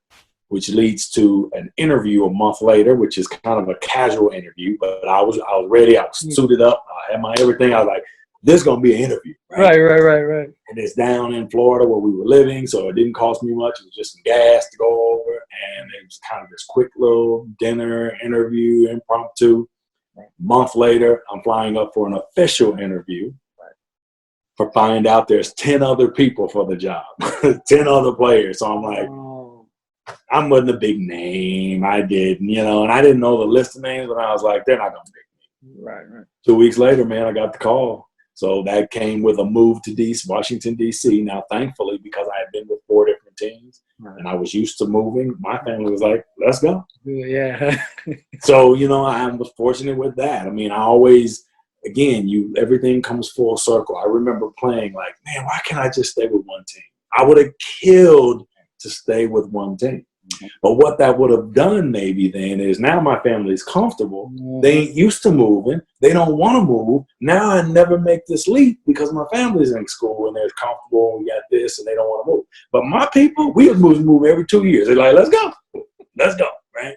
[SPEAKER 2] which leads to an interview a month later, which is kind of a casual interview, but I was ready. I was suited up. I had my everything. I was like, this is going to be an interview. Right. And it's down in Florida where we were living, so it didn't cost me much. It was just some gas to go over, and it was kind of this quick little dinner interview, impromptu. A month later, I'm flying up for an official interview. For find out there's 10 other people for the job, 10 other players. So I'm like, I wasn't a big name. I didn't, and I didn't know the list of names, but I was like, they're not going to pick me. Right. 2 weeks later, man, I got the call. So that came with a move to Washington, D.C. Now, thankfully, because I had been with 4 different teams and I was used to moving, my family was like, let's go.
[SPEAKER 1] Yeah.
[SPEAKER 2] So, I was fortunate with that. I mean, I always, again, everything comes full circle. I remember playing like, man, why can't I just stay with one team? I would have killed to stay with one team. But what that would have done maybe then is now my family's comfortable. They ain't used to moving. They don't want to move. Now I never make this leap because my family's in school and they're comfortable and we got this and they don't want to move. But my people, we would move every 2 years. They're like, let's go. Right?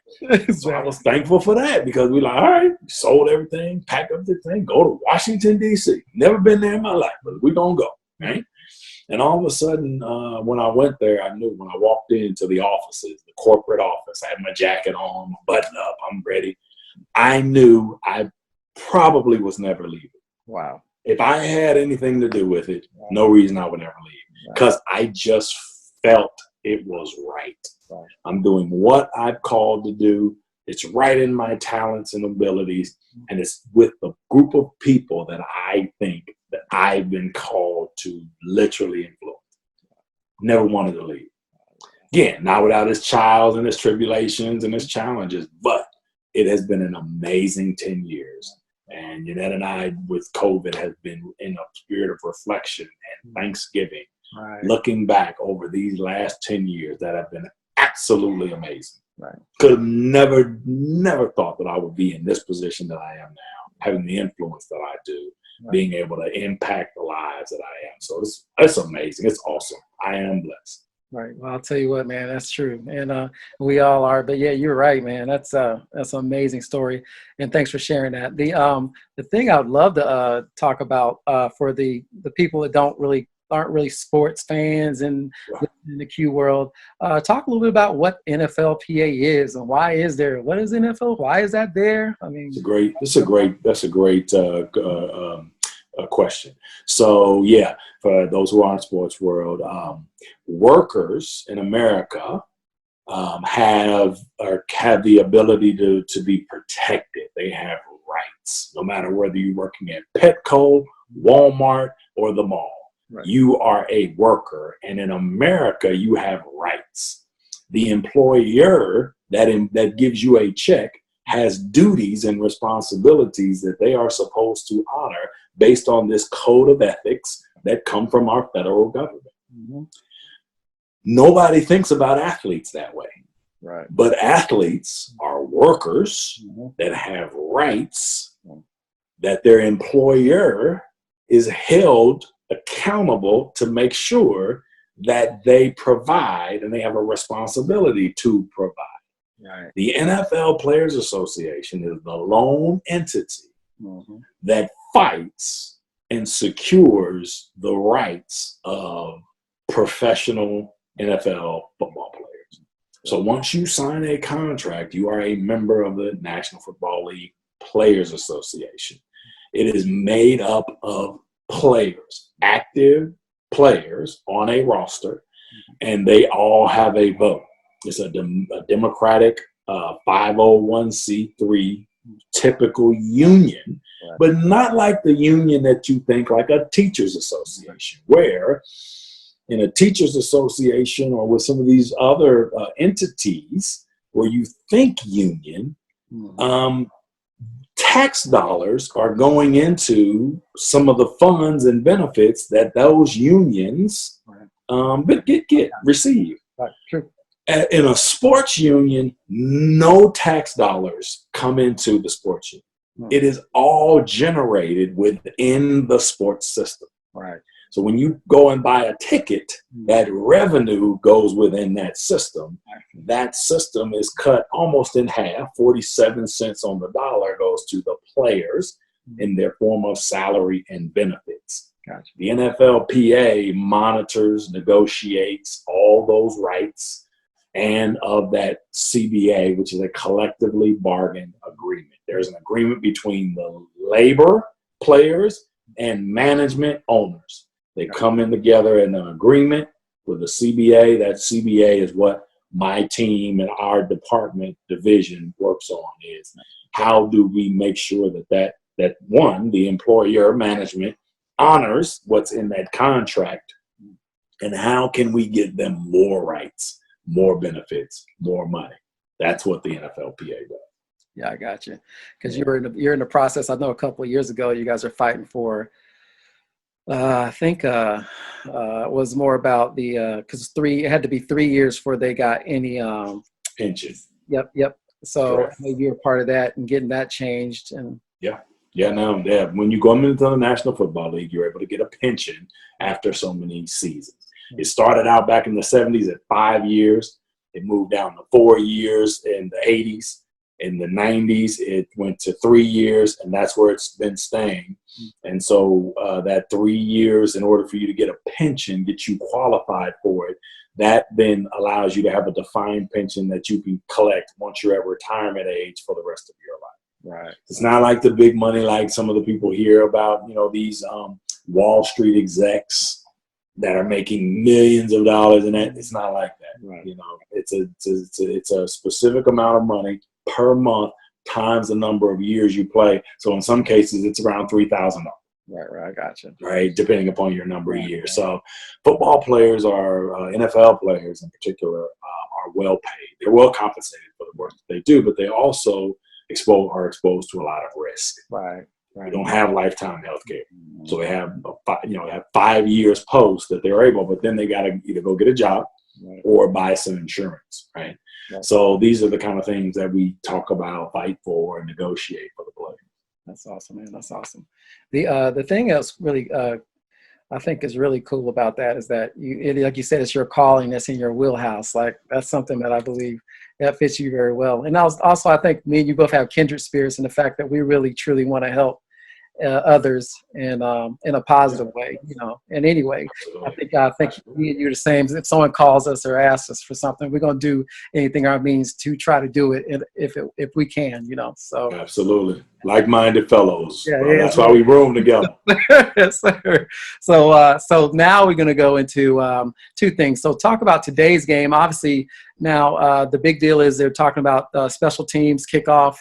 [SPEAKER 2] So I was thankful for that, because we like, all right, sold everything, packed up the thing, go to Washington, D.C. Never been there in my life, but we're going to go, right? And all of a sudden, when I went there, I knew when I walked into the offices, the corporate office, I had my jacket on, my button up, I'm ready. I knew I probably was never leaving. Wow. If I had anything to do with it, no reason I would never leave, because I just felt it was right. I'm doing what I've called to do. It's right in my talents and abilities, and it's with the group of people that I think that I've been called to literally influence. Never wanted to leave. Again, not without its trials and its tribulations and its challenges, but it has been an amazing 10 years. And Yannette and I, with COVID, have been in a spirit of reflection and thanksgiving, looking back over these last 10 years that have been absolutely amazing. Could have never thought that I would be in this position that I am now, having the influence that I do, being able to impact the lives that I am. So it's amazing. It's awesome. I am blessed.
[SPEAKER 1] Right. Well, I'll tell you what, man, that's true. And we all are. But yeah, you're right, man. That's an amazing story. And thanks for sharing that. The thing I would love to talk about for the people that don't really aren't really sports fans and in the Q world, talk a little bit about what NFLPA is and why is there? What is NFL? Why is that there? I mean,
[SPEAKER 2] that's a great question. So yeah, for those who aren't sports world, workers in America have the ability to be protected. They have rights, no matter whether you're working at Petco, Walmart, or the mall. Right. You are a worker, and in America, you have rights. The employer that gives you a check has duties and responsibilities that they are supposed to honor based on this code of ethics that come from our federal government. Mm-hmm. Nobody thinks about athletes that way. Right. But athletes are workers that have rights that their employer is held accountable to make sure that they provide, and they have a responsibility to provide. Right. The NFL Players Association is the lone entity that fights and secures the rights of professional NFL football players. So once you sign a contract, you are a member of the National Football League Players Association. It is made up of players, active players on a roster, and they all have a vote. It's a democratic 501c3 typical union, but not like the union that you think, like a teachers association, where in a teachers association or with some of these other entities where you think union, tax dollars are going into some of the funds and benefits that those unions receive. Right. True. In a sports union, no tax dollars come into the sports union. It is all generated within the sports system. Right. So when you go and buy a ticket, that revenue goes within that system. That system is cut almost in half. 47 cents on the dollar goes to the players in their form of salary and benefits. Gotcha. The NFLPA monitors, negotiates all those rights and of that CBA, which is a collectively bargained agreement. There's an agreement between the labor players and management owners. They come in together in an agreement with a CBA. That CBA is what my team and our department division works on, is how do we make sure that one, the employer management honors what's in that contract, and how can we give them more rights, more benefits, more money. That's what the NFLPA does.
[SPEAKER 1] Yeah, I got you. Because you're in the process. I know a couple of years ago, you guys are fighting for, I think it was more about the, because it had to be 3 years before they got any
[SPEAKER 2] pension.
[SPEAKER 1] Yep. So maybe you're part of that and getting that changed. And
[SPEAKER 2] when you go into the National Football League, you're able to get a pension after so many seasons. It started out back in the 70s at 5 years. It moved down to 4 years in the 80s. In the 90s, it went to 3 years, and that's where it's been staying. And so that 3 years, in order for you to get a pension, get you qualified for it, that then allows you to have a defined pension that you can collect once you're at retirement age for the rest of your life. Right. It's not like the big money like some of the people hear about, these Wall Street execs that are making millions of dollars, and that it's not like that. Right. It's a specific amount of money per month times the number of years you play. So in some cases, it's around $3,000. Right. I gotcha. Right, depending upon your number of years. So football players NFL players in particular are well paid. They're well compensated for the work that they do, but they also are exposed to a lot of risk. Right. They don't have lifetime health care. So they have 5 years post that they're able, but then they got to either go get a job or buy some insurance, right? So these are the kind of things that we talk about, fight for, and negotiate for the player.
[SPEAKER 1] That's awesome, man. That's awesome. The thing that's really I think is really cool about that is that like you said, it's your calling that's in your wheelhouse. Like that's something that I believe that fits you very well. And also I think me and you both have kindred spirits in the fact that we really truly want to help others in a positive way, you know. And anyway, I think me and you are the same. If someone calls us or asks us for something, we're going to do anything our means to try to do it, if we can, you know. So
[SPEAKER 2] absolutely, like-minded fellows.
[SPEAKER 1] yeah,
[SPEAKER 2] Well, that's why we room together.
[SPEAKER 1] yes, sir. So now we're going to go into two things. So talk about today's game. Obviously, now the big deal is they're talking about special teams kickoff.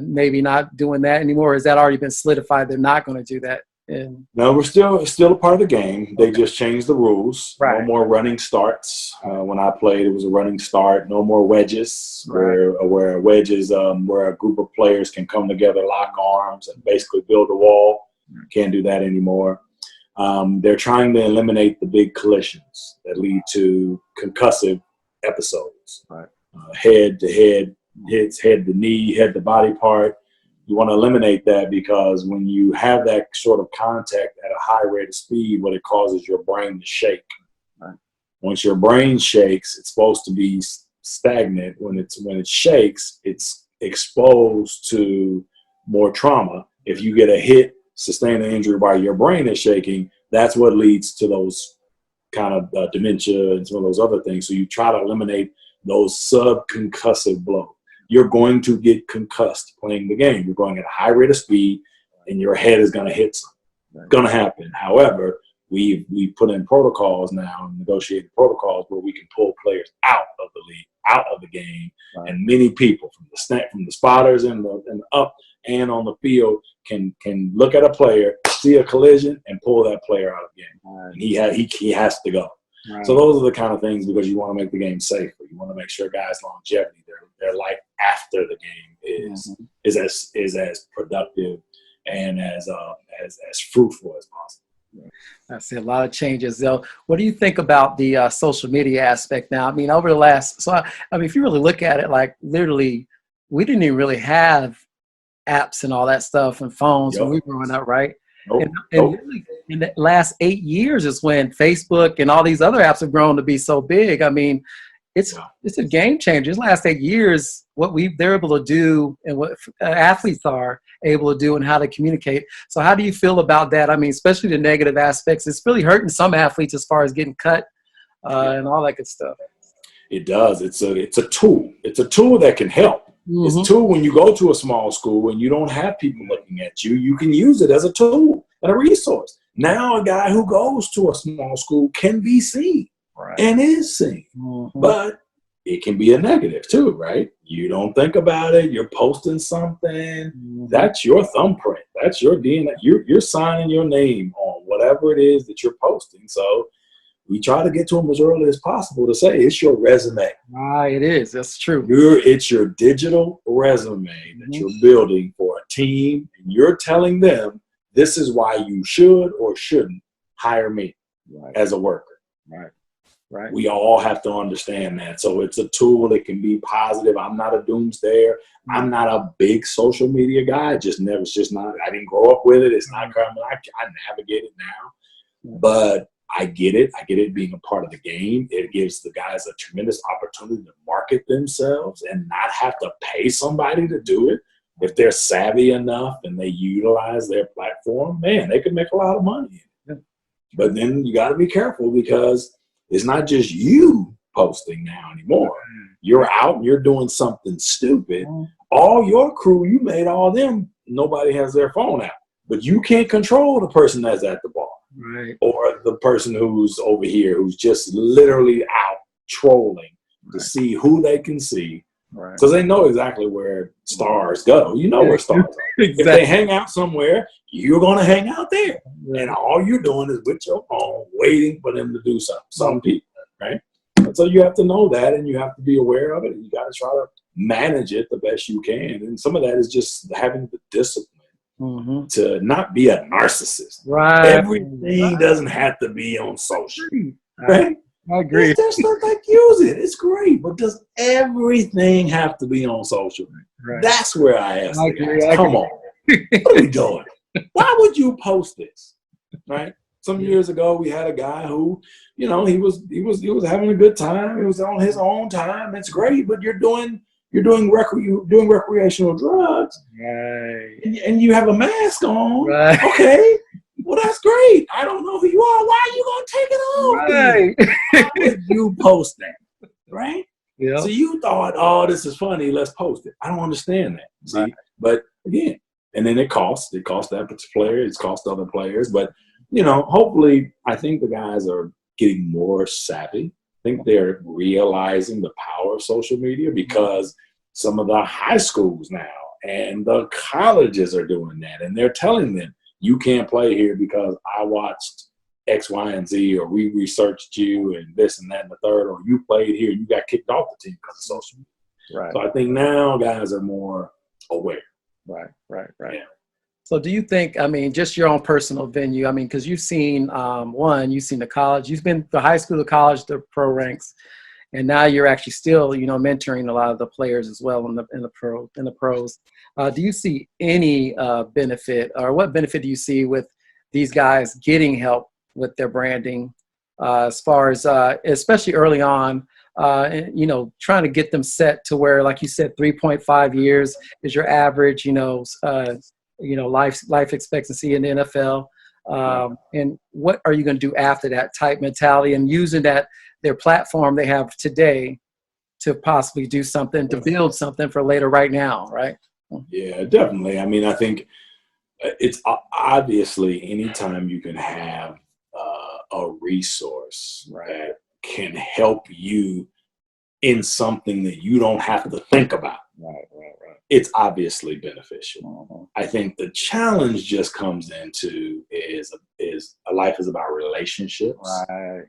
[SPEAKER 1] Maybe not doing that anymore. Has that already been solidified? They're not going to do that.
[SPEAKER 2] No, we're still a part of the game. They just changed the rules.
[SPEAKER 1] Right.
[SPEAKER 2] No more running starts. When I played, it was a running start. No more wedges,
[SPEAKER 1] Right.
[SPEAKER 2] where wedges, where a group of players can come together, lock arms, and basically build a wall. Can't do that anymore. They're trying to eliminate the big collisions that lead to concussive episodes.
[SPEAKER 1] Right.
[SPEAKER 2] Head to head hits, head to knee, head to body part. You want to eliminate that, because when you have that sort of contact at a high rate of speed, what it causes your brain to shake.
[SPEAKER 1] Right.
[SPEAKER 2] Once your brain shakes, it's supposed to be stagnant. When it shakes, it's exposed to more trauma. If you get a hit, sustain an injury while your brain is shaking, that's what leads to those kind of dementia and some of those other things. So you try to eliminate those subconcussive blows. You're going to get concussed playing the game. You're going at a high rate of speed, and your head is going to hit something. It's going to happen. However, we put in protocols now, negotiated protocols, where we can pull players out of the league, out of the game, and many people from the spotters and the up and on the field can look at a player, see a collision, and pull that player out of the game. And he has to go. Right. So those are the kind of things, because you want to make the game safer. You want to make sure guys' longevity, their life after the game is as productive and as fruitful as possible.
[SPEAKER 1] I see a lot of changes, though. What do you think about the social media aspect now? I mean, over the last, if you really look at it, like literally, we didn't even really have apps and all that stuff and phones when we were growing up, right?
[SPEAKER 2] Nope.
[SPEAKER 1] And really, in the last 8 years is when Facebook and all these other apps have grown to be so big. I mean, it's a game changer. These last 8 years, what they're able to do and what athletes are able to do and how to communicate. So how do you feel about that? I mean, especially the negative aspects. It's really hurting some athletes as far as getting cut and all that good stuff.
[SPEAKER 2] It does. It's a tool. It's a tool that can help. It's a tool when you go to a small school and you don't have people looking at you. You can use it as a tool and a resource. Now a guy who goes to a small school can be seen and is seen. But it can be a negative too, right? You don't think about it. You're posting something. That's your thumbprint. That's your DNA. You're signing your name on whatever it is that you're posting. So we try to get to them as early as possible to say it's your resume.
[SPEAKER 1] It is. That's true.
[SPEAKER 2] It's your digital resume that you're building for a team, and you're telling them this is why you should or shouldn't hire me as a worker. Right. We all have to understand that. So it's a tool that can be positive. I'm not a doomsdayer. I'm not a big social media guy. It's just not. I didn't grow up with it. It's not coming. I navigate it now, but I get it. I get it being a part of the game. It gives the guys a tremendous opportunity to market themselves and not have to pay somebody to do it. If they're savvy enough and they utilize their platform, man, they could make a lot of money. But then you got to be careful, because it's not just you posting now anymore. You're out and you're doing something stupid. All your crew, you made all them, nobody has their phone out. But you can't control the person that's at the bar. Or the person who's over here who's just literally out trolling to see who they can see. Because they know exactly where stars go. You know where stars are. Exactly. If they hang out somewhere, you're going to hang out there. And all you're doing is with your phone waiting for them to do something. Some people, right? And so you have to know that, and you have to be aware of it. And you got to try to manage it the best you can. And some of that is just having the discipline to not be a narcissist. Everything doesn't have to be on social. Right?
[SPEAKER 1] I agree.
[SPEAKER 2] There's stuff like use it. It's great. But does everything have to be on social? That's where I ask the guys, come on. What are we doing? Why would you post this? Right? Some years ago, we had a guy who, he was having a good time. It was on his own time. It's great, but you're doing you're doing recreational drugs,
[SPEAKER 1] Right.
[SPEAKER 2] and you have a mask on.
[SPEAKER 1] Right.
[SPEAKER 2] Okay, well that's great. I don't know who you are. Why are you gonna take it off?
[SPEAKER 1] Right.
[SPEAKER 2] Why would you post that? Right?
[SPEAKER 1] Yeah.
[SPEAKER 2] So you thought, oh, this is funny. Let's post it. I don't understand that. See,
[SPEAKER 1] Right.
[SPEAKER 2] but again, and then it costs. It costs that particular player. It's cost other players. But you know, hopefully, I think the guys are getting more savvy. I think they're realizing the power of social media because some of the high schools now and the colleges are doing that, and they're telling them you can't play here because I watched X, Y, and Z, or we researched you and this and that and the third, or you played here and you got kicked off the team because of social media.
[SPEAKER 1] Right.
[SPEAKER 2] So I think now guys are more aware.
[SPEAKER 1] Right.
[SPEAKER 2] Yeah.
[SPEAKER 1] So do you think, I mean, just your own personal venue, I mean, because you've seen, you've seen the college, you've been the high school, the college, the pro ranks, and now you're actually still, you know, mentoring a lot of the players as well in the pros. Do you see any benefit, or what benefit do you see with these guys getting help with their branding, as far as, especially early on, you know, trying to get them set to where, like you said, 3.5 years is your average, life expectancy in the NFL. And what are you going to do after that type mentality, and using their platform they have today to possibly do something, to build something for later right now, right?
[SPEAKER 2] Yeah, definitely. I mean, I think it's obviously anytime you can have a resource that can help you in something that you don't have to think about.
[SPEAKER 1] Right.
[SPEAKER 2] It's obviously beneficial. I think the challenge just comes into is a life is about relationships.
[SPEAKER 1] Right.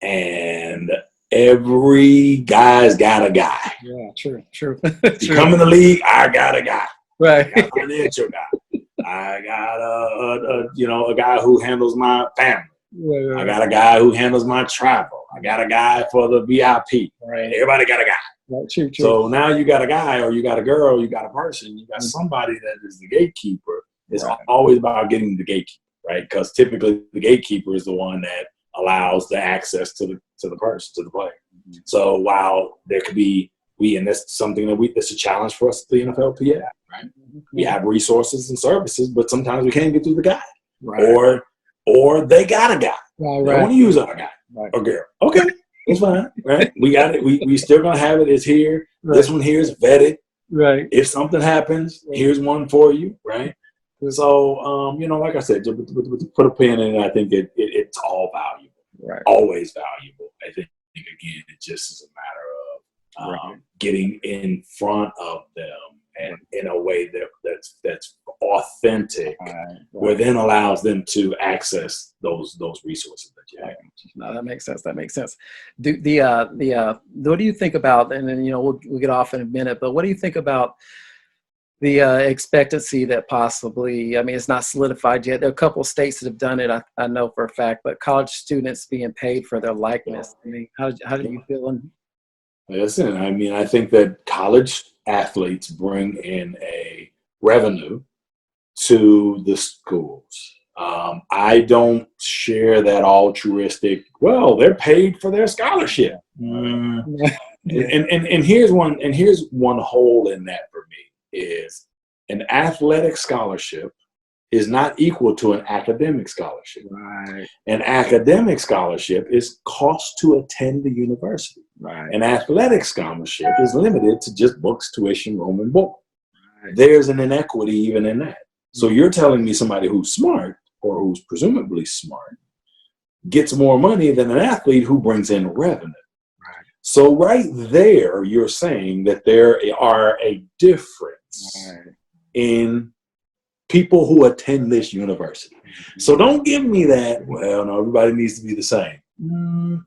[SPEAKER 2] And every guy's got a guy.
[SPEAKER 1] Yeah, true.
[SPEAKER 2] You come in the league, I got a guy.
[SPEAKER 1] Right.
[SPEAKER 2] I got a financial guy. I got a guy who handles my family.
[SPEAKER 1] Right.
[SPEAKER 2] I got a guy who handles my travel. I got a guy for the VIP.
[SPEAKER 1] Right.
[SPEAKER 2] Everybody got a guy.
[SPEAKER 1] Right. True.
[SPEAKER 2] So now you got a guy, or you got a girl, or you got a person, you got somebody that is the gatekeeper. It's always about getting the gatekeeper, right? Because typically the gatekeeper is the one that allows the access to the person, to the player. So while there could be, and that's something that's a challenge for us at the NFLPA, right? We have resources and services, but sometimes we can't get through the guy. Right. Or they got a guy. Right. They want to use our guy or girl. Okay. It's fine, right? We got it. We still gonna have it. It's here. Right. This one here is vetted. Right. If something happens, here's one for you, right? So, like I said, to put a pin in it, I think it's all valuable. Right. Always valuable. I think again, it just is a matter of getting in front of them and in a way that's authentic, where then allows them to access those resources that you have.
[SPEAKER 1] No, that makes sense. What do you think about? And then we'll get off in a minute. But what do you think about the expectancy that possibly? I mean, it's not solidified yet. There are a couple of states that have done it. I know for a fact. But college students being paid for their likeness. I mean, how do you feel?
[SPEAKER 2] Listen, I mean, I think that college athletes bring in a revenue to the schools. I don't share that altruistic, well, they're paid for their scholarship. And here's one hole in that for me is an athletic scholarship is not equal to an academic scholarship. Right. An academic scholarship is cost to attend the university. Right. An athletic scholarship is limited to just books, tuition, room, and board. Right. There's an inequity even in that. So you're telling me somebody who's smart, or who's presumably smart, gets more money than an athlete who brings in revenue. Right. So right there, you're saying that there are a difference in people who attend this university. So don't give me that, well, no, everybody needs to be the same. No.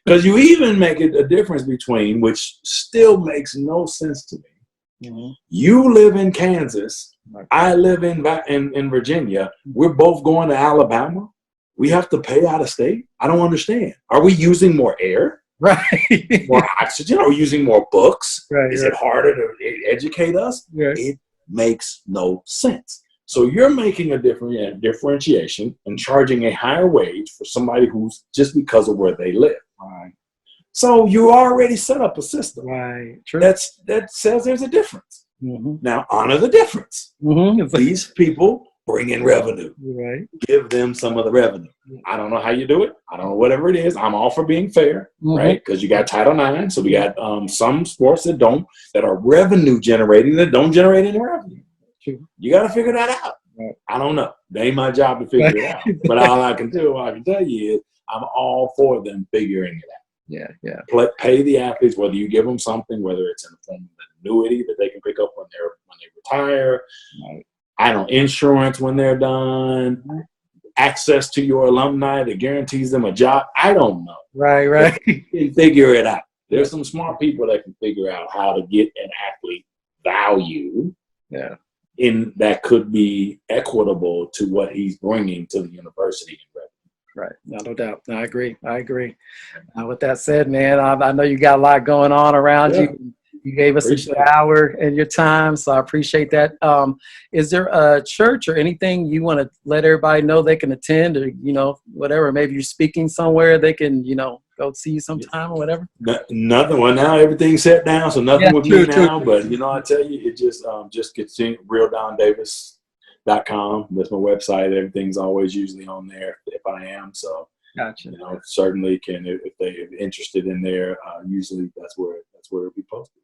[SPEAKER 2] Because you even make it a difference between, which still makes no sense to me. Mm-hmm. You live in Kansas. I live in Virginia. We're both going to Alabama. We have to pay out of state. I don't understand. Are we using more air? Right. More oxygen? Are we using more books? Right. Is it harder to educate us? Right. It makes no sense. So you're making a differentiation and charging a higher wage for somebody who's just because of where they live. Right. So you already set up a system.
[SPEAKER 1] Right. True.
[SPEAKER 2] That says there's a difference.
[SPEAKER 1] Mm-hmm.
[SPEAKER 2] Now honor the difference.
[SPEAKER 1] Mm-hmm.
[SPEAKER 2] These people bring in revenue.
[SPEAKER 1] Right.
[SPEAKER 2] Give them some of the revenue. I don't know how you do it. I don't know, whatever it is. I'm all for being fair, right? Because you got Title IX. So we got some sports that are revenue generating that don't generate any revenue.
[SPEAKER 1] True.
[SPEAKER 2] You got to figure that out. Right. I don't know. It ain't my job to figure it out. But all I can tell you is I'm all for them figuring it out.
[SPEAKER 1] Yeah, yeah.
[SPEAKER 2] Pay the athletes, whether you give them something, whether it's in the form of an annuity that they can pick up when they retire. Right. I don't insurance when they're done. Access to your alumni that guarantees them a job. I don't know.
[SPEAKER 1] Right.
[SPEAKER 2] You can figure it out. There's some smart people that can figure out how to get an athlete value. Yeah. That could be equitable to what he's bringing to the university.
[SPEAKER 1] Right. No doubt. No, I agree. With that said, man, I know you got a lot going on around you. You gave us an hour and your time, so I appreciate that. Is there a church or anything you want to let everybody know they can attend, or whatever? Maybe you're speaking somewhere they can go see you sometime or whatever.
[SPEAKER 2] Nothing. Well, now everything's set down, so nothing with me now. But I tell you, it just gets in RealDonDavis.com. That's my website. Everything's always usually on there if I am. So
[SPEAKER 1] gotcha.
[SPEAKER 2] Certainly can if they're interested in there. Usually that's where it'll be posted.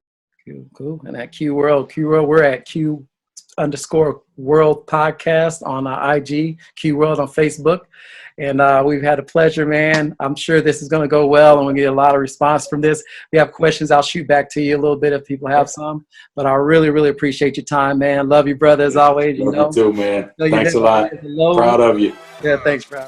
[SPEAKER 1] Cool. And at Q World, we're at Q_World Podcast on IG, Q World on Facebook. And we've had a pleasure, man. I'm sure this is going to go well, and we'll get a lot of response from this. If you have questions, I'll shoot back to you a little bit if people have some. But I really, really appreciate your time, man. Love you, brother, as always.
[SPEAKER 2] Love you too, man. Thanks a lot.
[SPEAKER 1] Proud of you. Yeah, thanks, bro.